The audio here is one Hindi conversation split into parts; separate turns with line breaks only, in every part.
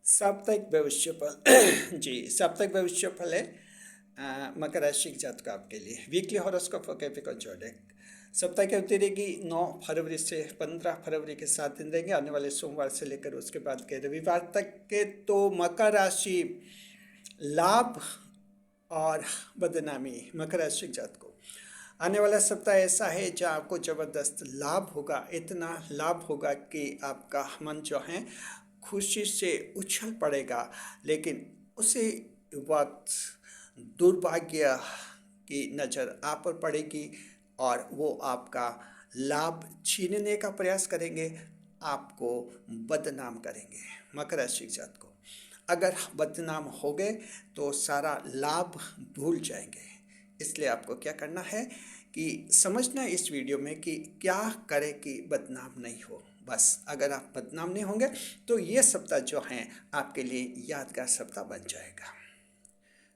साप्ताहिक भविष्य फल जी साप्ताहिक भविष्य फल है मकर राशि के जातक आपके लिए वीकली हॉरोस्कोप फॉर कैप्रिकॉर्न जोडिएक। सप्ताह की अवधि रहेगी 9 फरवरी से 15 फरवरी के 7 दिन रहेंगे, आने वाले सोमवार से लेकर उसके बाद के रविवार तक के। तो मकर राशि लाभ और बदनामी मकर राशि के जातकों आने वाला सप्ताह ऐसा है जहाँ आपको ज़बरदस्त लाभ होगा, इतना लाभ होगा कि आपका मन जो है खुशी से उछल पड़ेगा। लेकिन उसी वक्त दुर्भाग्य की नज़र आप पर पड़ेगी और वो आपका लाभ छीनने का प्रयास करेंगे, आपको बदनाम करेंगे। मकर राशि जातकों अगर बदनाम हो गए तो सारा लाभ भूल जाएंगे। इसलिए आपको क्या करना है कि समझना इस वीडियो में कि क्या करें कि बदनाम नहीं हो। बस अगर आप बदनाम नहीं होंगे तो ये सप्ताह जो है आपके लिए यादगार सप्ताह बन जाएगा।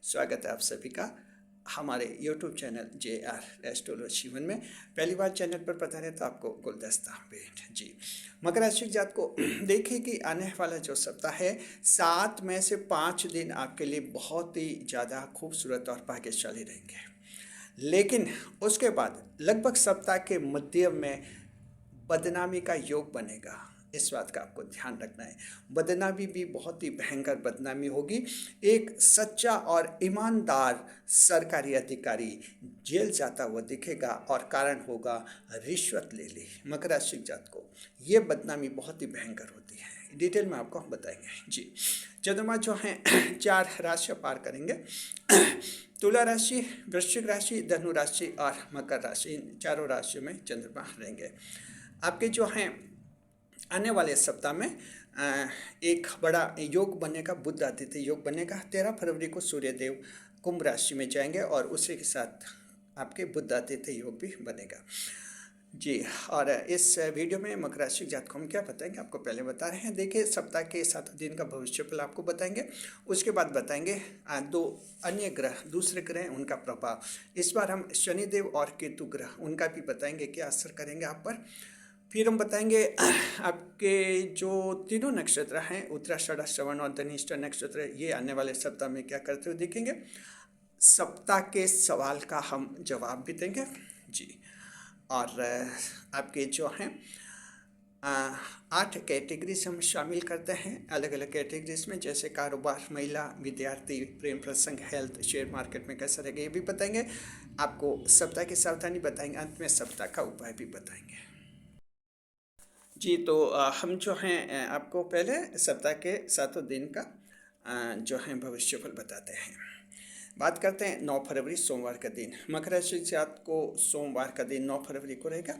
स्वागत है आप सभी का हमारे YouTube चैनल JR एस्ट्रोलॉजी जीवन में। पहली बार चैनल पर पधारे तो आपको गुलदस्ता भेंट जी। मकर राशि जात को देखिए कि आने वाला जो सप्ताह है 7 में से 5 दिन आपके लिए बहुत ही ज़्यादा खूबसूरत और भाग्यशाली रहेंगे। लेकिन उसके बाद लगभग सप्ताह के मध्य में बदनामी का योग बनेगा। इस बात का आपको ध्यान रखना है। बदनामी भी बहुत ही भयंकर बदनामी होगी। एक सच्चा और ईमानदार सरकारी अधिकारी जेल जाता हुआ दिखेगा और कारण होगा रिश्वत ले ली। मकर राशि जात को ये बदनामी बहुत ही भयंकर होती है, डिटेल में आपको हम बताएंगे जी। चंद्रमा जो है 4 राशियाँ पार करेंगे, तुला राशि, वृश्चिक राशि, धनु राशि और मकर राशि। इन चारों राशियों में चंद्रमा रहेंगे। आपके जो हैं आने वाले सप्ताह में एक बड़ा योग बनेगा, बुध आदित्य योग बनेगा। 13 फरवरी को सूर्यदेव कुंभ राशि में जाएंगे और उसी के साथ आपके बुध आदित्य योग भी बनेगा जी। और इस वीडियो में मकर राशि जातकों को हम क्या बताएंगे आपको पहले बता रहे हैं। देखिए सप्ताह के 7 दिन का भविष्य फल आपको बताएंगे, उसके बाद बताएंगे 2 अन्य ग्रह, दूसरे ग्रह उनका प्रभाव। इस बार हम शनिदेव और केतु ग्रह उनका भी बताएंगे क्या असर करेंगे आप पर। फिर हम बताएंगे आपके जो तीनों नक्षत्र हैं उत्तराषाढ़, श्रवण और धनिष्ठा नक्षत्र, ये आने वाले सप्ताह में क्या करते हुए दिखेंगे। सप्ताह के सवाल का हम जवाब भी देंगे जी। और आपके जो हैं 8 कैटेगरीज हम शामिल करते हैं अलग अलग कैटेगरीज में, जैसे कारोबार, महिला, विद्यार्थी, प्रेम प्रसंग, हेल्थ, शेयर मार्केट में कैसा रहेगा ये भी बताएंगे आपको। सप्ताह की सावधानी बताएंगे, अंत में सप्ताह का उपाय भी बताएंगे जी। तो हम जो हैं आपको पहले सप्ताह के 7 दिन का जो है भविष्यफल बताते हैं। बात करते हैं 9 फरवरी सोमवार का दिन। मकर राशि जात को सोमवार का दिन 9 फरवरी को रहेगा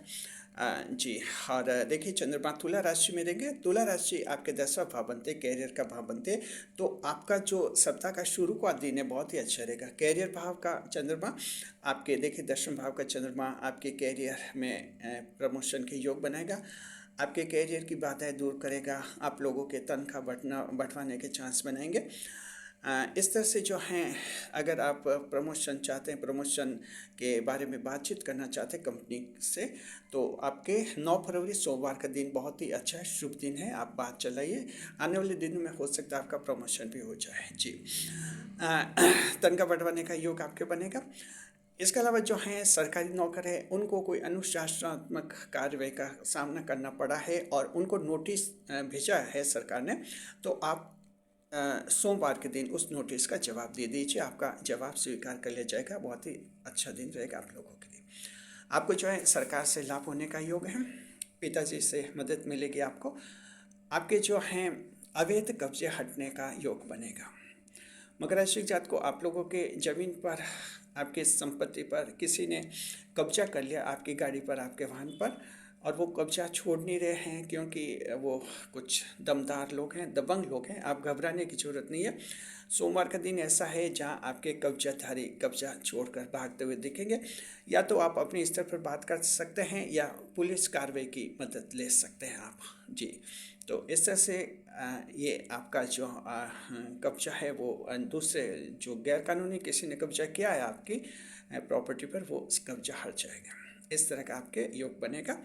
जी। और देखिए चंद्रमा तुला राशि में रहेंगे। तुला राशि आपके 10वां भाव बनते, कैरियर का भाव बनते। तो आपका जो सप्ताह का शुरू का दिन है बहुत ही अच्छा रहेगा। कैरियर भाव का चंद्रमा आपके देखिए 10वें भाव का चंद्रमा आपके कैरियर में प्रमोशन के योग बनाएगा, आपके कैरियर की बाधाएं दूर करेगा, आप लोगों के तनख्वाह बढ़वाने के चांस बनाएंगे। इस तरह से जो हैं अगर आप प्रमोशन चाहते हैं, प्रमोशन के बारे में बातचीत करना चाहते हैं कंपनी से, तो आपके 9 फरवरी सोमवार का दिन बहुत ही अच्छा है, शुभ दिन है। आप बात चलाइए, आने वाले दिनों में हो सकता है आपका प्रमोशन भी हो जाए जी। तनख्वाह बढ़वाने का योग आपके बनेगा। इसके अलावा जो हैं सरकारी नौकर है उनको कोई अनुशासनात्मक कार्रवाई का सामना करना पड़ा है और उनको नोटिस भेजा है सरकार ने, तो आप सोमवार के दिन उस नोटिस का जवाब दे दीजिए, आपका जवाब स्वीकार कर लिया जाएगा। बहुत ही अच्छा दिन रहेगा आप लोगों के लिए। आपको जो है सरकार से लाभ होने का योग है, पिताजी से मदद मिलेगी आपको। आपके जो हैं अवैध कब्जे हटने का योग बनेगा। मकर राशि जात को आप लोगों के ज़मीन पर, आपके संपत्ति पर किसी ने कब्जा कर लिया, आपकी गाड़ी पर, आपके वाहन पर, और वो कब्जा छोड़ नहीं रहे हैं क्योंकि वो कुछ दमदार लोग हैं, दबंग लोग हैं। आप घबराने की ज़रूरत नहीं है। सोमवार का दिन ऐसा है जहां आपके कब्जाधारी कब्जा छोड़कर भागते हुए दिखेंगे। या तो आप अपने स्तर पर बात कर सकते हैं या पुलिस कार्रवाई की मदद ले सकते हैं आप जी। तो इस तरह से ये आपका जो कब्जा है वो दूसरे जो गैर कानूनी किसी ने कब्जा किया है आपकी प्रॉपर्टी पर, वो कब्जा हट जाएगा। इस तरह का आपके योग बनेगा।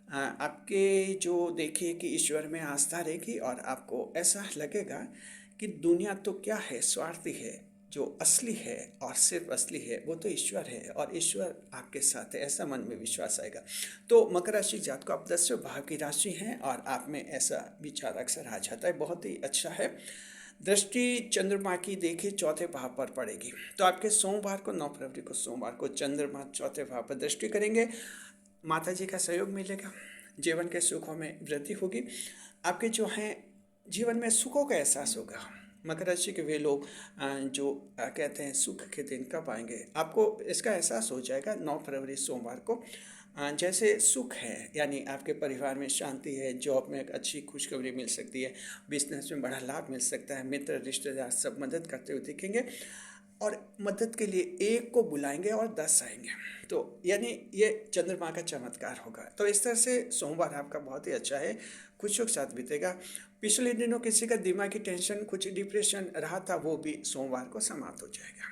आपके जो देखिए कि ईश्वर में आस्था रहेगी और आपको ऐसा लगेगा कि दुनिया तो क्या है, स्वार्थी है। जो असली है और सिर्फ असली है वो तो ईश्वर है और ईश्वर आपके साथ है, ऐसा मन में विश्वास आएगा। तो मकर राशि जात को आप 10वें भाव की राशि हैं और आप में ऐसा विचार अक्सर आ जाता है, बहुत ही अच्छा है। दृष्टि चंद्रमा की देखिए चौथे भाव पर पड़ेगी, तो आपके सोमवार को 9 फरवरी को सोमवार को चंद्रमा चौथे भाव पर दृष्टि करेंगे। माता जी का सहयोग मिलेगा, जीवन के सुखों में वृद्धि होगी, आपके जो हैं जीवन में सुखों का एहसास होगा। मकर राशि के वे लोग जो कहते हैं सुख के दिन कब आएंगे, आपको इसका एहसास हो जाएगा 9 फरवरी सोमवार को। जैसे सुख है यानी आपके परिवार में शांति है, जॉब में एक अच्छी खुशखबरी मिल सकती है, बिजनेस में बड़ा लाभ मिल सकता है, मित्र रिश्तेदार सब मदद करते हुए दिखेंगे और मदद के लिए एक को बुलाएंगे और 10 आएंगे, तो यानी ये चंद्रमा का चमत्कार होगा। तो इस तरह से सोमवार आपका बहुत ही अच्छा है, खुशियों के साथ बीतेगा। पिछले दिनों किसी का दिमागी टेंशन, कुछ डिप्रेशन रहा था, वो भी सोमवार को समाप्त हो जाएगा।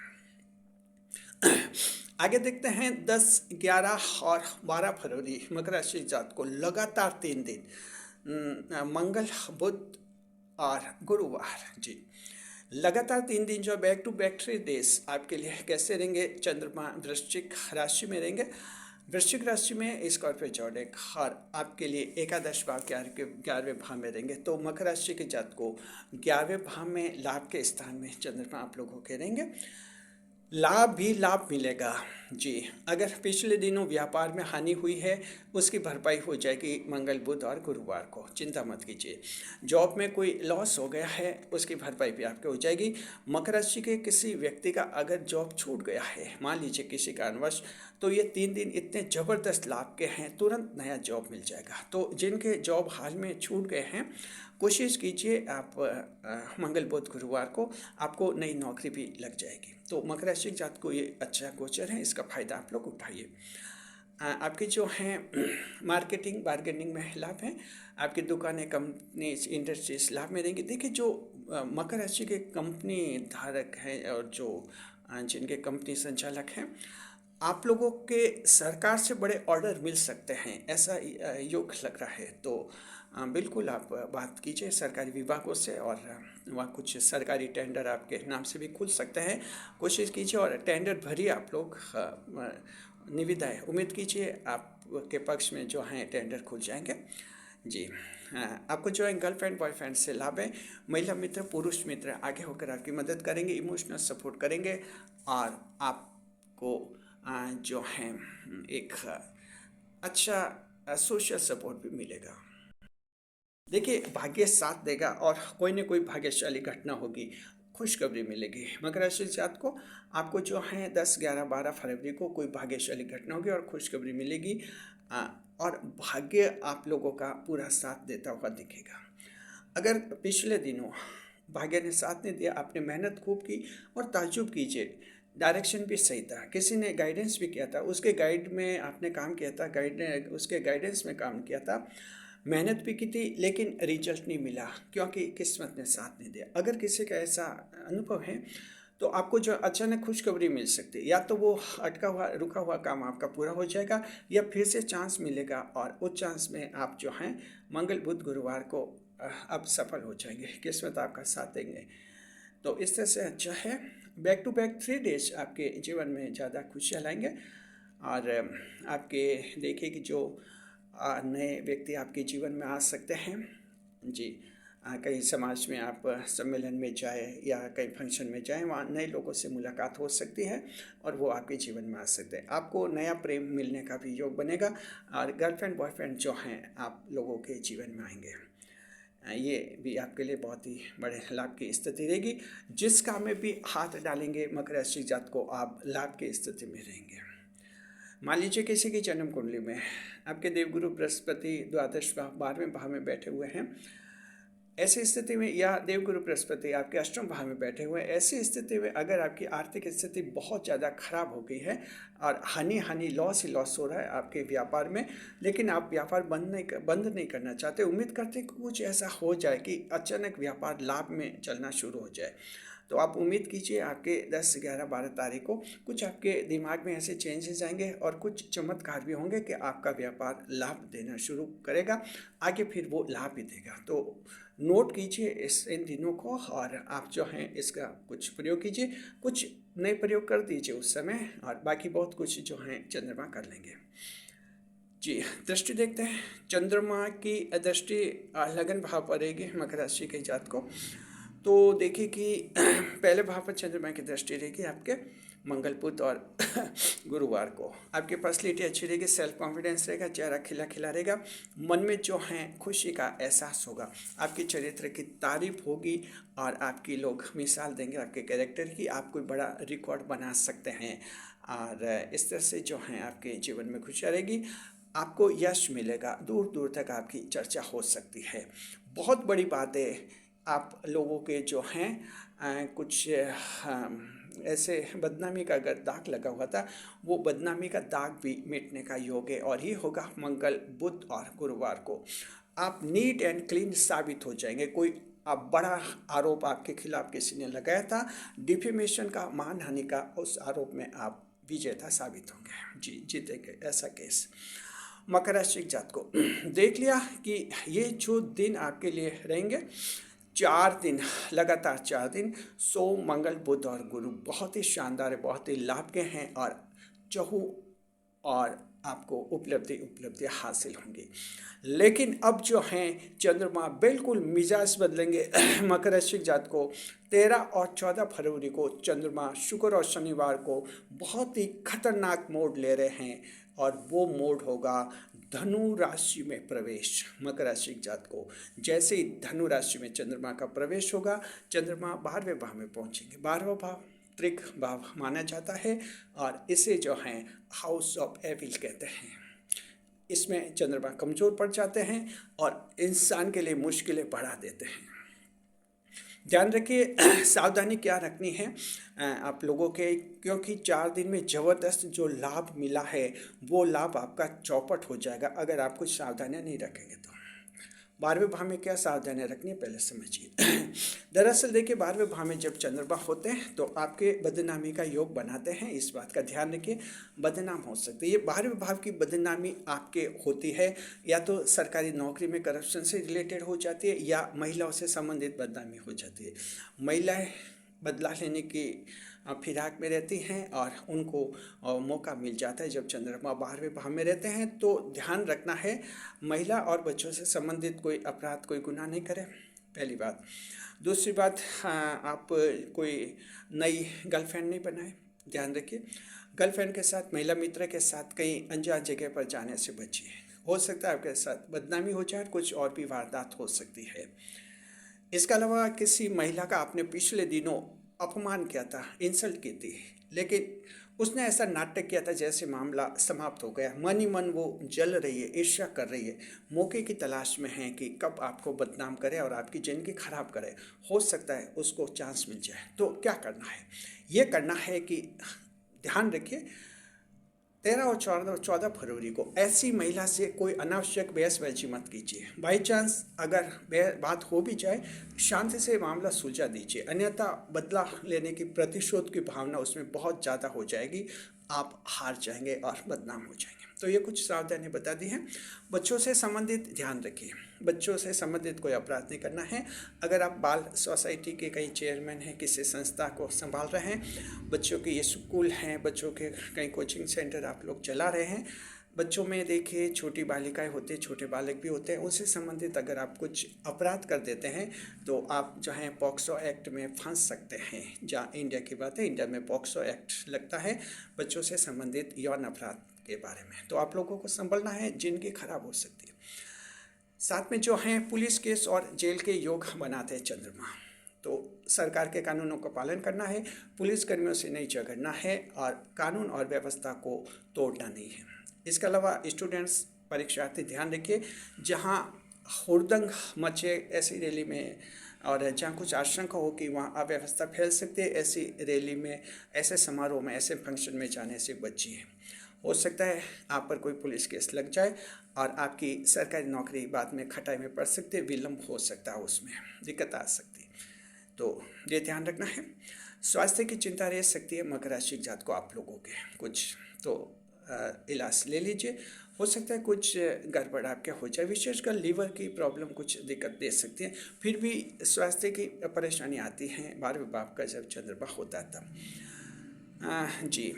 आगे देखते हैं 10, 11 और 12 फरवरी मकर राशि जात को लगातार 3 दिन मंगल, बुध और गुरुवार जी, लगातार 3 दिन जो बैक टू बैक 3 डेज आपके लिए कैसे रहेंगे। चंद्रमा वृश्चिक राशि में रहेंगे, वृश्चिक राशि में स्कॉर्पियो जोड़ेक और आपके लिए एकादश भाव 11वें भाव में रहेंगे। तो मकर राशि के जात को 11वें भाव में लाभ के स्थान में चंद्रमा आप लोगों के रहेंगे, लाभ भी लाभ मिलेगा जी। अगर पिछले दिनों व्यापार में हानि हुई है उसकी भरपाई हो जाएगी मंगल, बुध और गुरुवार को, चिंता मत कीजिए। जॉब में कोई लॉस हो गया है उसकी भरपाई भी आपके हो जाएगी। मकर राशि के किसी व्यक्ति का अगर जॉब छूट गया है, मान लीजिए किसी कारणवश, तो ये 3 दिन इतने ज़बरदस्त लाभ के हैं, तुरंत नया जॉब मिल जाएगा। तो जिनके जॉब हाल में छूट गए हैं कोशिश कीजिए आप मंगल, बुध, गुरुवार को आपको नई नौकरी भी लग जाएगी। तो मकर राशि जात को ये अच्छा गोचर है, इसका फायदा आप लोग उठाइए। आपके जो हैं मार्केटिंग बार्गेनिंग में लाभ हैं, आपकी दुकानें, कंपनीज, इंडस्ट्रीज लाभ में रहेंगी। देखिए जो मकर राशि के कंपनी धारक हैं और जो जिनके कंपनी संचालक हैं, आप लोगों के सरकार से बड़े ऑर्डर मिल सकते हैं, ऐसा योग लग रहा है। तो बिल्कुल आप बात कीजिए सरकारी विभागों से और वहाँ कुछ सरकारी टेंडर आपके नाम से भी खुल सकते हैं, कोशिश कीजिए और टेंडर भरिए आप लोग। निविदा है, उम्मीद कीजिए आपके पक्ष में जो हैं टेंडर खुल जाएंगे जी। आपको जो है गर्लफ्रेंड बॉयफ्रेंड से लाभ है, महिला मित्र, पुरुष मित्र आगे होकर आपकी मदद करेंगे, इमोशनल सपोर्ट करेंगे और आपको जो है एक अच्छा सोशल सपोर्ट भी मिलेगा। देखिए भाग्य साथ देगा और कोई न कोई भाग्यशाली घटना होगी, खुशखबरी मिलेगी। मकर राशि जात को आपको जो है 10, 11, 12 फरवरी को कोई भाग्यशाली घटना होगी और खुशखबरी मिलेगी और भाग्य आप लोगों का पूरा साथ देता हुआ दिखेगा। अगर पिछले दिनों भाग्य ने साथ नहीं दिया, आपने मेहनत खूब की और ताज्जुब कीजिए डायरेक्शन भी सही था, किसी ने गाइडेंस भी किया था, उसके गाइड में आपने काम किया था, उसके गाइडेंस में काम किया था, मेहनत भी की थी, लेकिन रिजल्ट नहीं मिला क्योंकि किस्मत ने साथ नहीं दिया। अगर किसी का ऐसा अनुभव है तो आपको जो अचानक खुशखबरी मिल सकती है, या तो वो अटका हुआ रुका हुआ काम आपका पूरा हो जाएगा या फिर से चांस मिलेगा और उस चांस में आप जो हैं मंगल, बुध, गुरुवार को अब सफल हो जाएंगे, किस्मत आपका साथ देंगे। तो इस तरह से अच्छा है, बैक टू बैक 3 डेज आपके जीवन में ज़्यादा खुशियाँ लाएंगे और आपके देखिए कि जो नए व्यक्ति आपके जीवन में आ सकते हैं जी। कहीं समाज में आप सम्मेलन में जाए या कहीं फंक्शन में जाएं, वहाँ नए लोगों से मुलाकात हो सकती है और वो आपके जीवन में आ सकते हैं। आपको नया प्रेम मिलने का भी योग बनेगा और गर्लफ्रेंड बॉयफ्रेंड जो हैं आप लोगों के जीवन में आएंगे, ये भी आपके लिए बहुत ही बड़े लाभ की स्थिति रहेगी। जिस काम में भी हाथ डालेंगे मकर राशि जात को आप लाभ की स्थिति में रहेंगे। मान लीजिए किसी की जन्म कुंडली में आपके देवगुरु बृहस्पति द्वादश भाव 12वें भाव में बैठे हुए हैं, ऐसी स्थिति में, या देवगुरु बृहस्पति आपके अष्टम भाव में बैठे हुए हैं, ऐसी स्थिति में अगर आपकी आर्थिक स्थिति बहुत ज़्यादा खराब हो गई है और हानि लॉस ही लॉस हो रहा है आपके व्यापार में, लेकिन आप व्यापार बंद नहीं करना चाहते, उम्मीद करते कि कुछ ऐसा हो जाए कि अचानक व्यापार लाभ में चलना शुरू हो जाए, तो आप उम्मीद कीजिए आपके 10, 11, 12 तारीख को कुछ आपके दिमाग में ऐसे चेंजेस आएंगे और कुछ चमत्कार भी होंगे कि आपका व्यापार लाभ देना शुरू करेगा, आगे फिर वो लाभ भी देगा। तो नोट कीजिए इन दिनों को और आप जो हैं इसका कुछ प्रयोग कीजिए, कुछ नए प्रयोग कर दीजिए उस समय, और बाकी बहुत कुछ जो हैं चंद्रमा कर लेंगे। जी, दृष्टि देखते हैं। चंद्रमा की दृष्टि लगन भाव पर रहेगी मकर राशि के जात को। तो देखिए कि पहले भाव पर चंद्रमा की दृष्टि रहेगी आपके मंगल, बुध और गुरुवार को। आपकी पर्सनैलिटी अच्छी रहेगी, सेल्फ कॉन्फिडेंस रहेगा, चेहरा खिला खिला रहेगा, मन में जो है खुशी का एहसास होगा, आपके चरित्र की तारीफ होगी और आपकी लोग मिसाल देंगे आपके कैरेक्टर की, आप कोई बड़ा रिकॉर्ड बना सकते हैं। और इस तरह से जो है आपके जीवन में खुशियाँ रहेगी, आपको यश मिलेगा, दूर दूर तक आपकी चर्चा हो सकती है। बहुत बड़ी बात है, आप लोगों के जो हैं कुछ ऐसे बदनामी का अगर दाग लगा हुआ था, वो बदनामी का दाग भी मिटने का योग है, और ये होगा मंगल, बुध और गुरुवार को। आप नीट एंड क्लीन साबित हो जाएंगे। कोई अब बड़ा आरोप आपके खिलाफ किसी ने लगाया था, डिफेमेशन का, मानहानि का, उस आरोप में आप विजेता साबित होंगे। जी, जीतेंगे ऐसा केस। मकर राशि जात को देख लिया कि ये जो दिन आपके लिए रहेंगे, 4 दिन लगातार, 4 दिन सोम, मंगल, बुध और गुरु बहुत ही शानदार है, बहुत ही लाभ के हैं, और चहु और आपको उपलब्धि हासिल होंगी। लेकिन अब जो हैं चंद्रमा बिल्कुल मिजाज बदलेंगे मकर राशि जात को। 13 और 14 फरवरी को चंद्रमा शुक्र और शनिवार को बहुत ही खतरनाक मोड ले रहे हैं, और वो मोड होगा धनु राशि में प्रवेश। मकर राशि जात को जैसे ही धनु राशि में चंद्रमा का प्रवेश होगा, चंद्रमा 12वें भाव में पहुंचेंगे। 12वां भाव त्रिक भाव माना जाता है, और इसे जो है हाउस ऑफ एविल कहते हैं। इसमें चंद्रमा कमज़ोर पड़ जाते हैं और इंसान के लिए मुश्किलें बढ़ा देते हैं। ध्यान रखिए सावधानी क्या रखनी है आप लोगों के, क्योंकि 4 दिन में ज़बरदस्त जो लाभ मिला है वो लाभ आपका चौपट हो जाएगा अगर आप कुछ सावधानियां नहीं रखेंगे तो। 12वें भाव में क्या सावधानियां रखनी है पहले समझिए। दरअसल देखिए 12वें भाव में जब चंद्रमा होते हैं तो आपके बदनामी का योग बनाते हैं, इस बात का ध्यान रखिए, बदनाम हो सकते हैं। ये 12वें भाव की बदनामी आपके होती है या तो सरकारी नौकरी में करप्शन से रिलेटेड हो जाती है, या महिलाओं से संबंधित बदनामी हो जाती है। महिलाएं बदला लेने की फिराक में रहती हैं और उनको मौका मिल जाता है जब चंद्रमा 12वें भाव में रहते हैं। तो ध्यान रखना है महिला और बच्चों से संबंधित कोई अपराध, कोई गुनाह नहीं करें, पहली बात। दूसरी बात, आप कोई नई गर्लफ्रेंड नहीं बनाए, ध्यान रखिए। गर्लफ्रेंड के साथ, महिला मित्र के साथ कहीं अनजान जगह पर जाने से बचिए, हो सकता है आपके साथ बदनामी हो जाए, कुछ और भी वारदात हो सकती है। इसके अलावा किसी महिला का आपने पिछले दिनों अपमान किया था, इंसल्ट की थी, लेकिन उसने ऐसा नाटक किया था जैसे मामला समाप्त हो गया, मन ही मन वो जल रही है, ईर्ष्या कर रही है, मौके की तलाश में है कि कब आपको बदनाम करे और आपकी ज़िंदगी खराब करे। हो सकता है उसको चांस मिल जाए। तो क्या करना है, ये करना है कि ध्यान रखिए 13 और 14 फरवरी को ऐसी महिला से कोई अनावश्यक बहसबाजी मत कीजिए। बाई चांस अगर बात हो भी जाए, शांति से मामला सुलझा दीजिए, अन्यथा बदला लेने की, प्रतिशोध की भावना उसमें बहुत ज़्यादा हो जाएगी, आप हार जाएंगे और बदनाम हो जाएंगे। तो ये कुछ सावधानी बता दी हैं। बच्चों से संबंधित ध्यान रखिए, बच्चों से संबंधित कोई अपराध नहीं करना है। अगर आप बाल सोसाइटी के कहीं चेयरमैन हैं, किसी संस्था को संभाल रहे हैं, बच्चों के ये स्कूल हैं, बच्चों के कहीं कोचिंग सेंटर आप लोग चला रहे हैं, बच्चों में देखिए छोटी बालिकाएं होती हैं, छोटे बालक भी होते हैं, उनसे संबंधित अगर आप कुछ अपराध कर देते हैं तो आप जो है पॉक्सो एक्ट में फंस सकते हैं। जहाँ इंडिया की बात है, इंडिया में पॉक्सो एक्ट लगता है बच्चों से संबंधित यौन अपराध के बारे में। तो आप लोगों को संभलना है, जिनकी खराब हो सकती है। साथ में जो हैं पुलिस केस और जेल के योग बनाते हैं चंद्रमा, तो सरकार के कानूनों का पालन करना है, पुलिसकर्मियों से नहीं झगड़ना है और कानून और व्यवस्था को तोड़ना नहीं है। इसके अलावा स्टूडेंट्स, परीक्षार्थी ध्यान रखिए, जहाँ हुड़दंग मचे ऐसी रैली में और जहाँ कुछ आशंका हो कि वहाँ अव्यवस्था फैल सकती है, ऐसी रैली में, ऐसे समारोह में, ऐसे फंक्शन में जाने से बचिए। हो सकता है आप पर कोई पुलिस केस लग जाए और आपकी सरकारी नौकरी बाद में खटाई में पड़ सकती है, विलम्ब हो सकता है, उसमें दिक्कत आ सकती है। तो ये ध्यान रखना है। स्वास्थ्य की चिंता रह सकती है मकर राशि जात को आप लोगों के कुछ, तो इलाज ले लीजिए। हो सकता है कुछ गड़बड़ आपके हो जाए, विशेषकर लीवर की प्रॉब्लम कुछ दिक्कत दे सकती है। फिर भी स्वास्थ्य की परेशानी आती है 12वें भाव का जब चंद्रमा होता है तब। जी।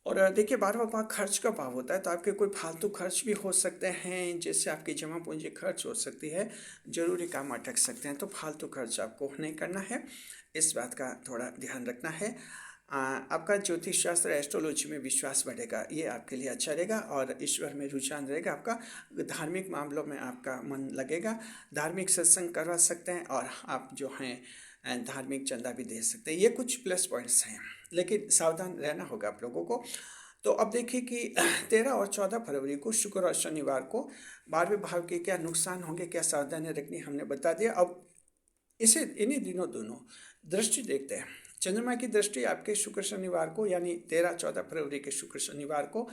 और देखिए 12वां भाव खर्च का भाव होता है, तो आपके कोई फालतू खर्च भी हो सकते हैं, जिससे आपकी जमा पूंजी खर्च हो सकती है, जरूरी काम अटक सकते हैं। तो फालतू खर्च आपको नहीं करना है, इस बात का थोड़ा ध्यान रखना है। आपका ज्योतिष शास्त्र एस्ट्रोलॉजी में विश्वास बढ़ेगा, ये आपके लिए अच्छा रहेगा। और ईश्वर में रुझान रहेगा आपका, धार्मिक मामलों में आपका मन लगेगा, धार्मिक सत्संग करवा सकते हैं, और आप जो हैं धार्मिक चंदा भी दे सकते हैं। ये कुछ प्लस पॉइंट्स हैं, लेकिन सावधान रहना होगा आप लोगों को। तो अब देखिए कि 13 और 14 फरवरी को शुक्र और शनिवार को 12वें भाव के क्या नुकसान होंगे, क्या सावधानी रखनी, हमने बता दिया। अब इसे इन्हीं दिनों दोनों दृष्टि देखते हैं। चंद्रमा की दृष्टि आपके शुक्र शनिवार को, यानी 13-14 फरवरी के शुक्र शनिवार को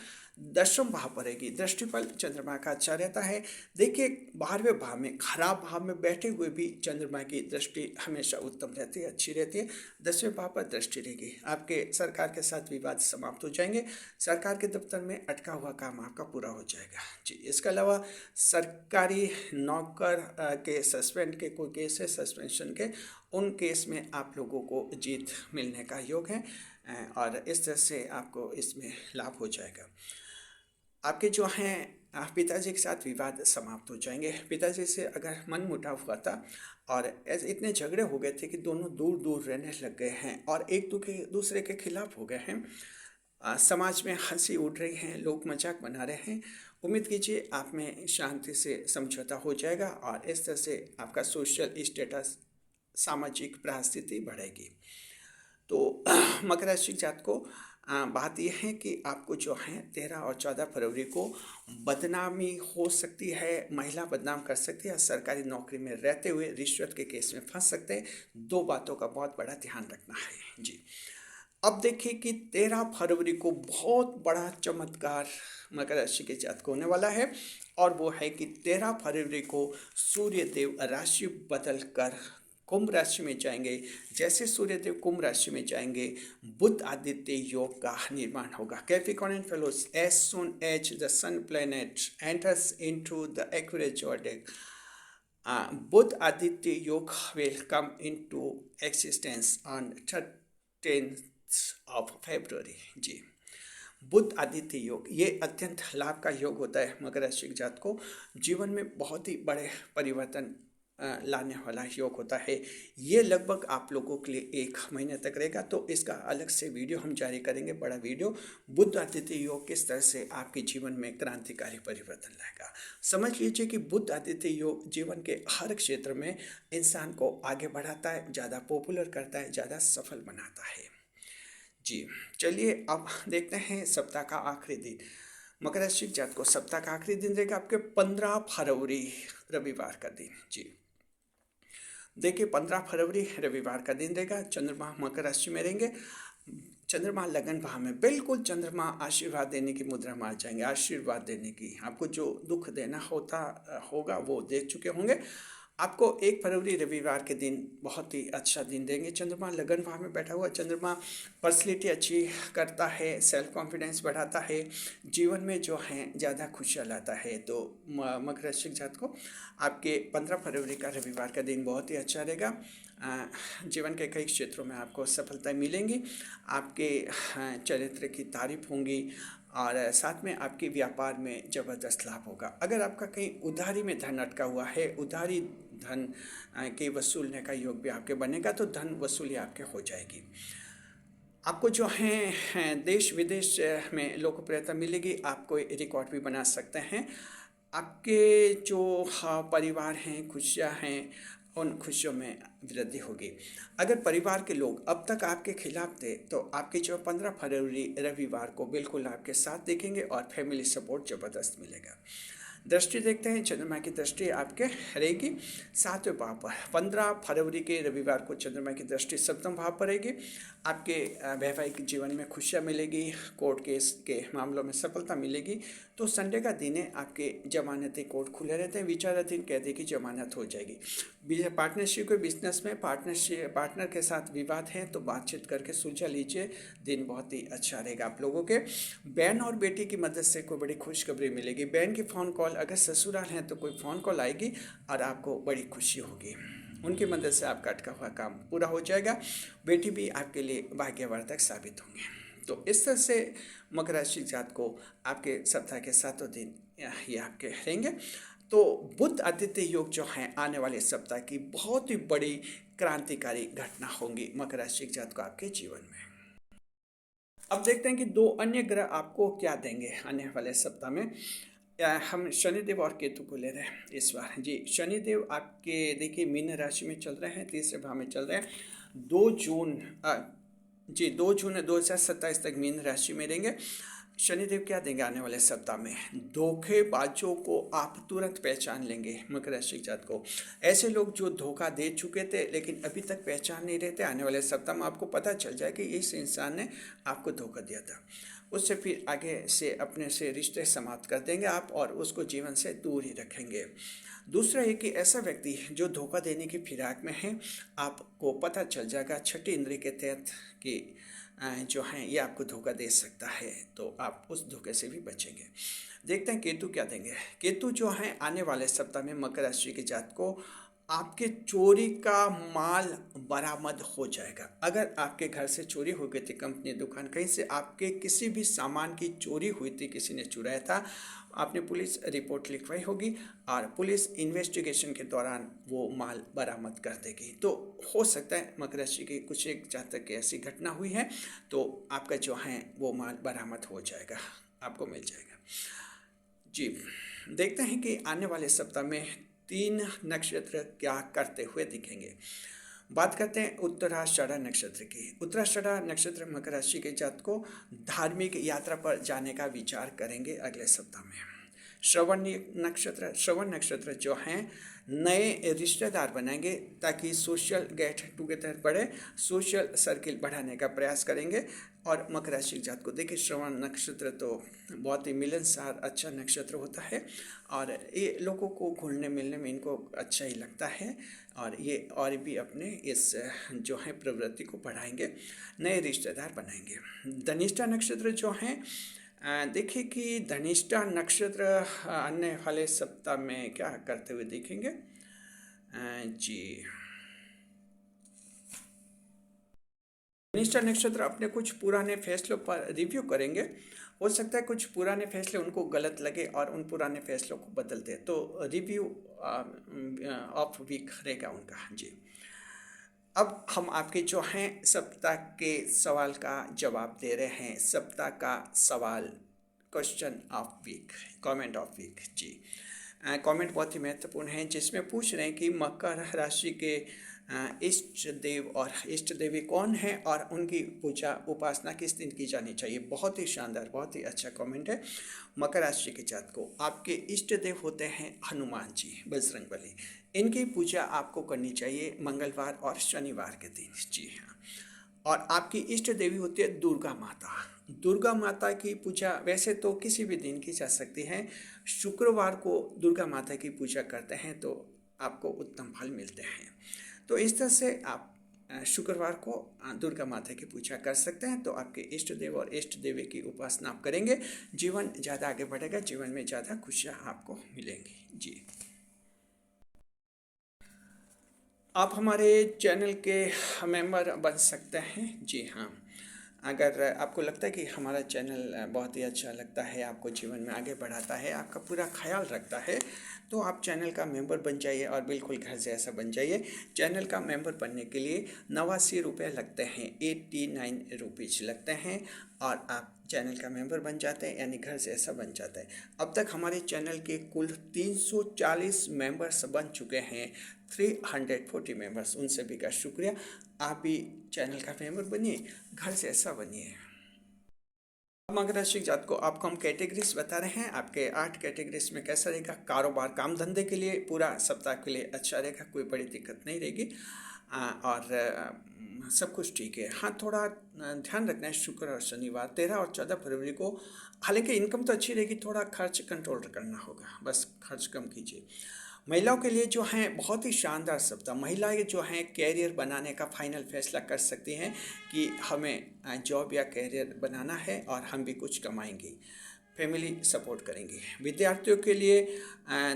10वें भाव पड़ेगी। दृष्टिफल चंद्रमा का अच्छा रहता है। देखिए 12वें भाव में, खराब भाव में बैठे हुए भी चंद्रमा की दृष्टि हमेशा उत्तम रहती है, अच्छी रहती है। 10वें भाव पर दृष्टि रहेगी, आपके सरकार के साथ विवाद समाप्त हो जाएंगे, सरकार के दफ्तर में अटका हुआ काम आपका पूरा हो जाएगा जी। इसके अलावा सरकारी नौकर के सस्पेंड के कोई केस है, सस्पेंशन के, उन केस में आप लोगों को जीत मिलने का योग है, और इस तरह से आपको इसमें लाभ हो जाएगा। आपके जो हैं पिताजी के साथ विवाद समाप्त हो जाएंगे। पिताजी से अगर मन मुटाव हुआ था और ऐसे इतने झगड़े हो गए थे कि दोनों दूर दूर रहने लग गए हैं और एक दूसरे के खिलाफ हो गए हैं, समाज में हंसी उड़ रही है, लोग मजाक बना रहे हैं। उम्मीद कीजिए आप में शांति से समझौता हो जाएगा, और इस तरह से आपका सोशल स्टेटस, सामाजिक परिस्थिति बढ़ेगी। तो मकर राशि जात को बात यह है कि आपको जो है 13 और 14 फरवरी को बदनामी हो सकती है, महिला बदनाम कर सकती है, सरकारी नौकरी में रहते हुए रिश्वत के केस में फंस सकते हैं। दो बातों का बहुत बड़ा ध्यान रखना है जी। अब देखिए कि 13 फरवरी को बहुत बड़ा चमत्कार मकर राशि के जातक होने वाला है, और वो है कि 13 फरवरी को सूर्य देव राशि बदल कर कुंभ राशि में जाएंगे। जैसे सूर्य देव कुंभ राशि में जाएंगे, बुध आदित्य योग का निर्माण होगा। Capricorn fellows, as soon as the sun planet enters into the Aquarius zodiac, Budh Aditya Yog will come into existence on 13th of February जी। बुध आदित्य योग ये अत्यंत लाभ का योग होता है मकर राशि के जात को, जीवन में बहुत ही बड़े परिवर्तन लाने वाला योग होता है। ये लगभग आप लोगों के लिए 1 महीने तक रहेगा, तो इसका अलग से वीडियो हम जारी करेंगे, बड़ा वीडियो। बुध आदित्य योग किस तरह से आपके जीवन में क्रांतिकारी परिवर्तन लाएगा। समझ लीजिए कि बुध आदित्य योग जीवन के हर क्षेत्र में इंसान को आगे बढ़ाता है, ज़्यादा पॉपुलर करता है, ज़्यादा सफल बनाता है जी। चलिए अब देखते हैं सप्ताह का आखिरी दिन। मकर राशि जात को सप्ताह का आखिरी दिन रहेगा आपके 15 फरवरी रविवार का दिन जी। देखिए 15 फरवरी रविवार का दिन रहेगा, चंद्रमा मकर राशि में रहेंगे, चंद्रमा लगन भाव में, बिल्कुल चंद्रमा आशीर्वाद देने की मुद्रा में आ जाएंगे, आशीर्वाद देने की। आपको जो दुख देना होगा वो दे चुके होंगे। आपको 1 फरवरी रविवार के दिन बहुत ही अच्छा दिन देंगे। चंद्रमा लगन भाव में बैठा हुआ, चंद्रमा पर्सनैलिटी अच्छी करता है, सेल्फ कॉन्फिडेंस बढ़ाता है, जीवन में जो है ज़्यादा खुशियाँ लाता है। तो मकर राशि जात को आपके 15 फरवरी का रविवार का दिन बहुत ही अच्छा रहेगा। जीवन के कई क्षेत्रों में आपको सफलता मिलेंगी, आपके चरित्र की तारीफ होंगी, और साथ में आपके व्यापार में ज़बरदस्त लाभ होगा। अगर आपका कहीं उधारी में धन अटका हुआ है, उधारी धन के वसूलने का योग भी आपके बनेगा, तो धन वसूली आपके हो जाएगी। आपको जो है देश विदेश में लोकप्रियता मिलेगी, आप कोई रिकॉर्ड भी बना सकते हैं। आपके जो परिवार हैं, खुशियाँ हैं, उन खुशियों में वृद्धि होगी। अगर परिवार के लोग अब तक आपके खिलाफ थे, तो आपके जो 15 फरवरी रविवार को बिल्कुल आपके साथ देखेंगे, और फैमिली सपोर्ट ज़बरदस्त मिलेगा। दृष्टि देखते हैं, चंद्रमा की दृष्टि आपके रहेगी 7वें भाव पर। 15 फरवरी के रविवार को चंद्रमा की दृष्टि 7वें भाव पर रहेगी। आपके वैवाहिक जीवन में खुशियाँ मिलेगी, कोर्ट केस के मामलों में सफलता मिलेगी। तो संडे का दिन है, आपके जमानती कोर्ट खुले रहते हैं, विचाराधीन कैदी की जमानत हो जाएगी। पार्टनरशिप के बिजनेस में पार्टनर के साथ विवाद है तो बातचीत करके सुलझा लीजिए, दिन बहुत ही अच्छा रहेगा आप लोगों के। बहन और बेटी की मदद से कोई बड़ी खुशखबरी मिलेगी। बहन की फ़ोन कॉल, अगर ससुराल हैं तो कोई फ़ोन कॉल आएगी और आपको बड़ी खुशी होगी। उनकी मदद से आपका अटका हुआ काम पूरा हो जाएगा। बेटी भी आपके लिए भाग्यवर्धक साबित होंगे। तो इस तरह से मकर राशि जात को आपके सप्ताह के 7 दिन ये आपके रहेंगे। तो बुध आदित्य योग जो है आने वाले सप्ताह की बहुत ही बड़ी क्रांतिकारी घटना होंगी मकर राशि जात को आपके जीवन में। अब देखते हैं कि 2 अन्य ग्रह आपको क्या देंगे आने वाले सप्ताह में। हम शनिदेव और केतु को ले रहे हैं इस बार। जी, शनिदेव आपके देखिए मीन राशि में चल रहे हैं, तीसरे भाव में चल रहे हैं। 2 जून 2027 तक मीन राशि में रहेंगे। शनिदेव क्या देंगे आने वाले सप्ताह में? धोखेबाजों को आप तुरंत पहचान लेंगे मकर राशि जात को। ऐसे लोग जो धोखा दे चुके थे लेकिन अभी तक पहचान नहीं रहते, आने वाले सप्ताह में आपको पता चल जाए कि इस इंसान ने आपको धोखा दिया था। उससे फिर आगे से अपने से रिश्ते समाप्त कर देंगे आप और उसको जीवन से दूर ही रखेंगे। दूसरा है कि ऐसा व्यक्ति जो धोखा देने की फिराक में है, आपको पता चल जाएगा छठी इंद्रिय के तहत कि जो हैं ये आपको धोखा दे सकता है, तो आप उस धोखे से भी बचेंगे। देखते हैं केतु क्या देंगे। केतु जो हैं आने वाले सप्ताह में मकर राशि के जात को आपके चोरी का माल बरामद हो जाएगा। अगर आपके घर से चोरी हो गई थी, कंपनी दुकान कहीं से आपके किसी भी सामान की चोरी हुई थी, किसी ने चुराया था, आपने पुलिस रिपोर्ट लिखवाई होगी और पुलिस इन्वेस्टिगेशन के दौरान वो माल बरामद कर देगी। तो हो सकता है मकर राशि की कुछ एक जातक की ऐसी घटना हुई है तो आपका जो है वो माल बरामद हो जाएगा, आपको मिल जाएगा। जी, देखते हैं कि आने वाले सप्ताह में 3 नक्षत्र क्या करते हुए दिखेंगे। बात करते हैं उत्तराषाढ़ा नक्षत्र की। उत्तराषाढ़ा नक्षत्र मकर राशि के जात को धार्मिक यात्रा पर जाने का विचार करेंगे अगले सप्ताह में। श्रवण नक्षत्र जो हैं नए रिश्तेदार बनाएंगे ताकि सोशल गेट टुगेदर बढ़े, सोशल सर्किल बढ़ाने का प्रयास करेंगे। और मकर राशि जात को देखिए, श्रवण नक्षत्र तो बहुत ही मिलनसार अच्छा नक्षत्र होता है और ये लोगों को घुलने मिलने में इनको अच्छा ही लगता है और ये और भी अपने इस जो है प्रवृत्ति को बढ़ाएंगे, नए रिश्तेदार बनाएंगे। धनिष्ठा नक्षत्र जो हैं देखिए कि धनिष्ठा नक्षत्र आने वाले सप्ताह में क्या करते हुए दिखेंगे। जी, धनिष्ठा नक्षत्र अपने कुछ पुराने फैसलों पर रिव्यू करेंगे। हो सकता है कुछ पुराने फैसले उनको गलत लगे और उन पुराने फैसलों को बदल दे, तो रिव्यू ऑफ वीक रहेगा उनका। जी, अब हम आपके जो हैं सप्ताह के सवाल का जवाब दे रहे हैं। सप्ताह का सवाल, question of week, comment of week. जी, कमेंट बहुत ही महत्वपूर्ण है जिसमें पूछ रहे हैं कि मकर राशि के इष्ट देव और इष्ट देवी कौन है और उनकी पूजा उपासना किस दिन की जानी चाहिए। बहुत ही शानदार, बहुत ही अच्छा कमेंट है। मकर राशि के जात को आपके इष्ट देव होते हैं हनुमान जी, बजरंगबली। इनकी पूजा आपको करनी चाहिए मंगलवार और शनिवार के दिन। जी हाँ, और आपकी इष्ट देवी होती है दुर्गा माता। दुर्गा माता की पूजा वैसे तो किसी भी दिन की जा सकती है, शुक्रवार को दुर्गा माता की पूजा करते हैं तो आपको उत्तम फल मिलते हैं। तो इस तरह से आप शुक्रवार को दुर्गा माता की पूजा कर सकते हैं, तो आपके इष्ट देव और इष्ट देवी की उपासना आप करेंगे, जीवन ज़्यादा आगे बढ़ेगा, जीवन में ज़्यादा खुशियाँ आपको मिलेंगी। जी, आप हमारे चैनल के मेंबर बन सकते हैं। जी हाँ, अगर आपको लगता है कि हमारा चैनल बहुत ही अच्छा लगता है, आपको जीवन में आगे बढ़ाता है, आपका पूरा ख्याल रखता है, तो आप चैनल का मेंबर बन जाइए और बिल्कुल घर जैसा बन जाइए। चैनल का मेंबर बनने के लिए 89 रुपये लगते हैं, 89 रुपीज़ लगते हैं और आप चैनल का मेंबर बन जाते हैं, यानी घर जैसा बन जाता है। अब तक हमारे चैनल के कुल 340 मेंबर्स बन चुके हैं, 340 मेंबर्स, उनसे भी का शुक्रिया। आप भी चैनल का मेंबर बनिए, घर से ऐसा बनिए। मकर राशि जात को आपको हम कैटेगरीज बता रहे हैं, आपके 8 कैटेगरीज में कैसा रहेगा। कारोबार काम धंधे के लिए पूरा सप्ताह के लिए अच्छा रहेगा, कोई बड़ी दिक्कत नहीं रहेगी। और सब कुछ ठीक है। हाँ, थोड़ा ध्यान रखना है शुक्र और शनिवार 13 और 14 फरवरी को। हालांकि इनकम तो अच्छी रहेगी, थोड़ा खर्च कंट्रोल करना होगा, बस खर्च कम कीजिए। महिलाओं के लिए जो हैं बहुत ही शानदार सप्ताह। महिलाएं जो हैं कैरियर बनाने का फाइनल फैसला कर सकती हैं कि हमें जॉब या कैरियर बनाना है और हम भी कुछ कमाएंगे, फैमिली सपोर्ट करेंगे। विद्यार्थियों के लिए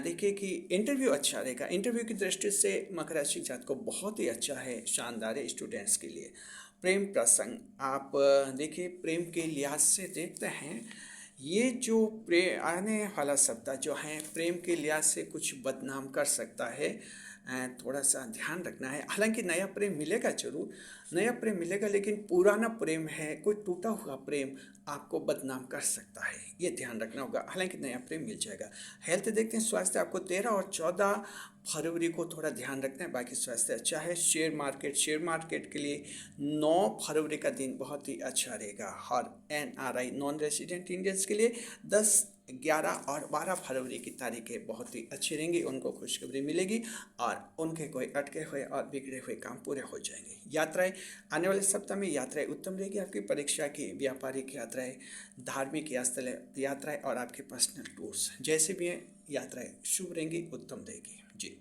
देखिए कि इंटरव्यू अच्छा रहेगा। इंटरव्यू की दृष्टि से मकर राशि जातक को बहुत ही अच्छा है, शानदार है स्टूडेंट्स के लिए। प्रेम प्रसंग, आप देखिए प्रेम के लिहाज से देखते हैं, ये जो आने वाला सप्ताह जो है प्रेम के लिहाज से कुछ बदनाम कर सकता है। थोड़ा सा ध्यान रखना है। हालांकि नया प्रेम मिलेगा, जरूर नया प्रेम मिलेगा, लेकिन पुराना प्रेम है, कोई टूटा हुआ प्रेम आपको बदनाम कर सकता है, ये ध्यान रखना होगा। हालांकि नया प्रेम मिल जाएगा। हेल्थ देखते हैं, स्वास्थ्य आपको 13 और 14 फरवरी को थोड़ा ध्यान रखना है, बाकी स्वास्थ्य अच्छा है। शेयर मार्केट के लिए 9 फरवरी का दिन बहुत ही अच्छा रहेगा। और NRI नॉन रेजिडेंट इंडियंस के लिए 10, 11 और 12 फरवरी की तारीखें बहुत ही अच्छी रहेंगी, उनको खुशखबरी मिलेगी और उनके कोई अटके हुए और बिगड़े हुए काम पूरे हो जाएंगे। यात्राएं, आने वाले सप्ताह में यात्राएं उत्तम रहेगी आपकी। परीक्षा की, व्यापारिक यात्राएं, धार्मिक यात्राएं और आपके पर्सनल टूर्स जैसे भी हैं यात्राएं शुभ रहेंगी, उत्तम रहेगी। जी,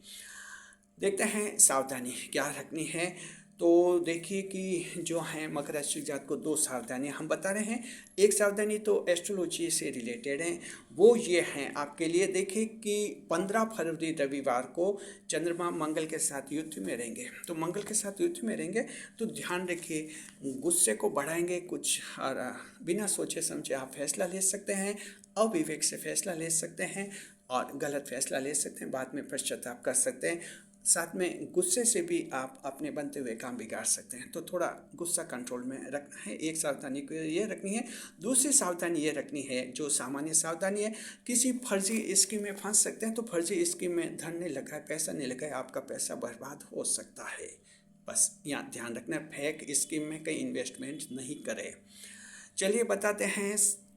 देखते हैं सावधानी क्या रखनी है। तो देखिए कि जो है मकर राशि जात को 2 सावधानियां हम बता रहे हैं। एक सावधानी तो एस्ट्रोलॉजी से रिलेटेड है, वो ये हैं आपके लिए। देखिए कि 15 फरवरी रविवार को चंद्रमा मंगल के साथ युद्ध में रहेंगे। तो मंगल के साथ युद्ध में रहेंगे तो ध्यान रखिए, गुस्से को बढ़ाएंगे कुछ, और बिना सोचे समझे आप फैसला ले सकते हैं, अविवेक से फैसला ले सकते हैं और गलत फैसला ले सकते हैं, बाद में पश्चाताप कर सकते हैं। साथ में गुस्से से भी आप अपने बनते हुए काम बिगाड़ सकते हैं। तो थोड़ा गुस्सा कंट्रोल में रखना है, एक सावधानी को ये रखनी है। दूसरी सावधानी ये रखनी है, जो सामान्य सावधानी है, किसी फर्जी स्कीम में फंस सकते हैं। तो फर्जी स्कीम में धन नहीं लगा है, पैसा नहीं लगा है, आपका पैसा बर्बाद हो सकता है। बस यहाँ ध्यान रखना है, फेक स्कीम में कहीं इन्वेस्टमेंट नहीं करें। चलिए बताते हैं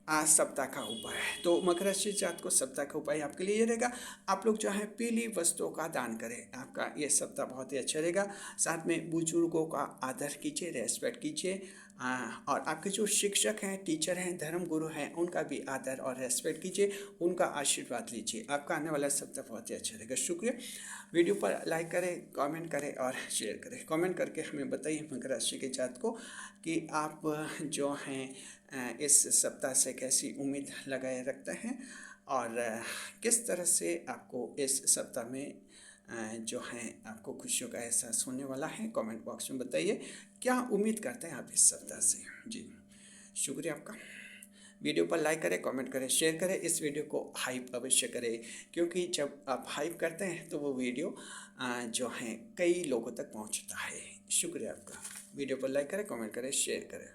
आज सप्ताह का उपाय। तो मकर राशि जात को सप्ताह का उपाय आपके लिए ये रहेगा, आप लोग जो है पीली वस्तुओं का दान करें, आपका ये सप्ताह बहुत ही अच्छा रहेगा। साथ में बुजुर्गों का आदर कीजिए, रेस्पेक्ट कीजिए, और आपके जो शिक्षक हैं, टीचर हैं, धर्म गुरु हैं, उनका भी आदर और रेस्पेक्ट कीजिए, उनका आशीर्वाद लीजिए। आपका आने वाला सप्ताह बहुत ही अच्छा रहेगा। शुक्रिया। वीडियो पर लाइक करें, कमेंट करें और शेयर करें। कमेंट करके हमें बताइए मकर राशि के जात को कि आप जो हैं इस सप्ताह से कैसी उम्मीद लगाए रखते हैं और किस तरह से आपको इस सप्ताह में जो है आपको खुशियों का एहसास होने वाला है। कमेंट बॉक्स में बताइए क्या उम्मीद करते हैं आप इस सप्ताह से। जी, शुक्रिया आपका। वीडियो पर लाइक करें, कमेंट करें, शेयर करें। इस वीडियो को हाइप अवश्य करें, क्योंकि जब आप हाइप करते हैं तो वो वीडियो जो है कई लोगों तक पहुंचता है। शुक्रिया आपका। वीडियो पर लाइक करें, कमेंट करें, शेयर करें।